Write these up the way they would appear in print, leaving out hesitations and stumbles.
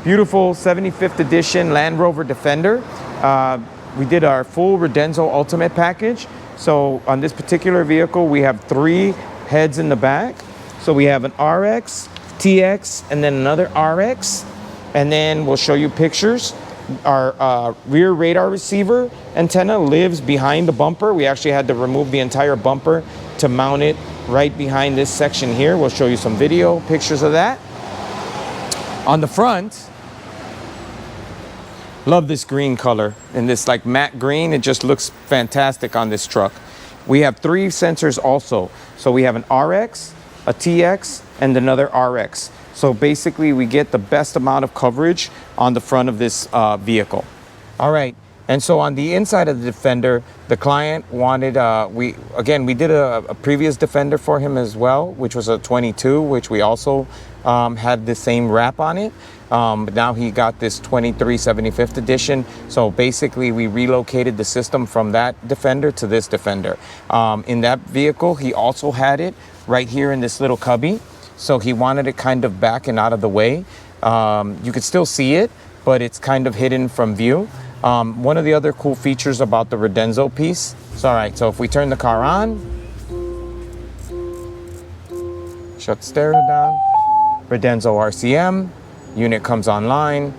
beautiful 75th edition Land Rover Defender. We did our full Radenso Ultimate package. So on this particular vehicle, we have 3 heads in the back. So we have an RX, TX, and then another RX. And then we'll show you pictures. Our rear radar receiver antenna lives behind the bumper. We actually had to remove the entire bumper to mount it right behind this section here. We'll show you some video pictures of that. On the front, love this green color and this like matte green. It just looks fantastic on this truck. We have 3 sensors also. So we have an RX, a TX, and another RX. So basically we get the best amount of coverage on the front of this vehicle. All right, and so on the inside of the Defender, the client wanted, we did a previous Defender for him as well, which was a 22, which we also had the same wrap on it. But now he got this 23 75th edition. So basically we relocated the system from that Defender to this Defender. In that vehicle, he also had it right here in this little cubby. So he wanted it kind of back and out of the way. You could still see it, but it's kind of hidden from view. One of the other cool features about the Radenso piece. So, all right, so if we turn the car on, shut the stereo down, Radenso RCM, unit comes online,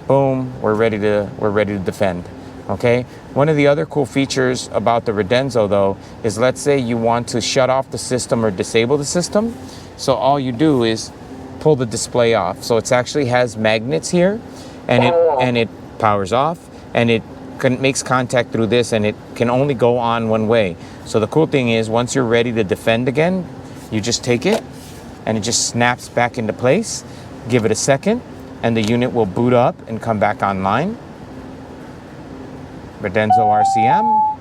boom, we're ready to defend. Okay. One of the other cool features about the Radenso though is, let's say you want to shut off the system or disable the system. So all you do is pull the display off. So it actually has magnets here, and it powers off, and it makes contact through this, and it can only go on one way. So the cool thing is, once you're ready to defend again, you just take it and it just snaps back into place. Give it a second and the unit will boot up and come back online. Radenso RCM,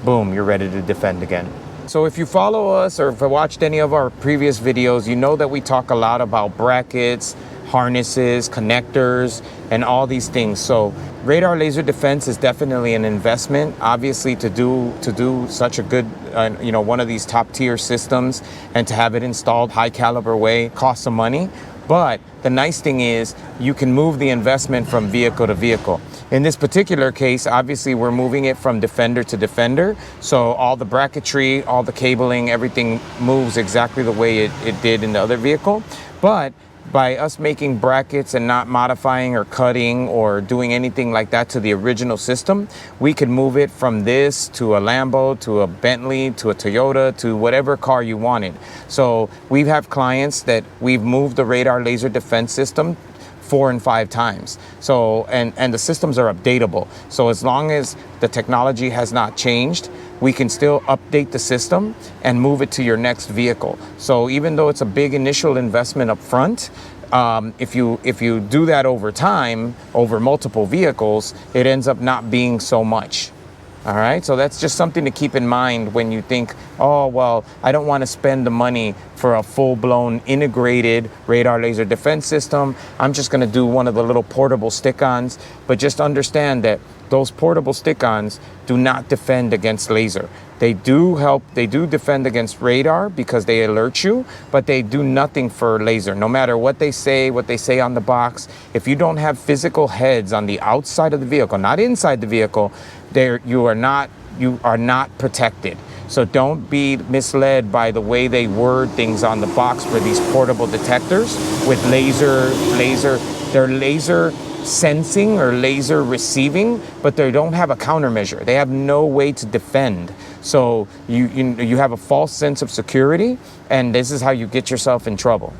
boom, you're ready to defend again. So if you follow us or if you watched any of our previous videos, you know that we talk a lot about brackets, harnesses, connectors, and all these things. So radar laser defense is definitely an investment, obviously, to do such a good, one of these top tier systems, and to have it installed high caliber way costs some money. But the nice thing is you can move the investment from vehicle to vehicle. In this particular case, obviously we're moving it from Defender to Defender. So all the bracketry, all the cabling, everything moves exactly the way it did in the other vehicle. But by us making brackets and not modifying or cutting or doing anything like that to the original system, we could move it from this to a Lambo, to a Bentley, to a Toyota, to whatever car you wanted. So we have clients that we've moved the radar laser defense system 4 and 5 times. So, and the systems are updatable. So as long as the technology has not changed, we can still update the system and move it to your next vehicle. So even though it's a big initial investment up front, if you do that over time, over multiple vehicles, it ends up not being so much. All right, so that's just something to keep in mind when you think, oh, well, I don't want to spend the money for a full-blown integrated radar laser defense system. I'm just going to do one of the little portable stick-ons. But just understand that those portable stick-ons do not defend against laser. They do defend against radar because they alert you, but they do nothing for laser. No matter what they say on the box, if you don't have physical heads on the outside of the vehicle, not inside the vehicle, you are not protected. So don't be misled by the way they word things on the box for these portable detectors with they're laser sensing or laser receiving, but they don't have a countermeasure. They have no way to defend. So you have a false sense of security, and this is how you get yourself in trouble.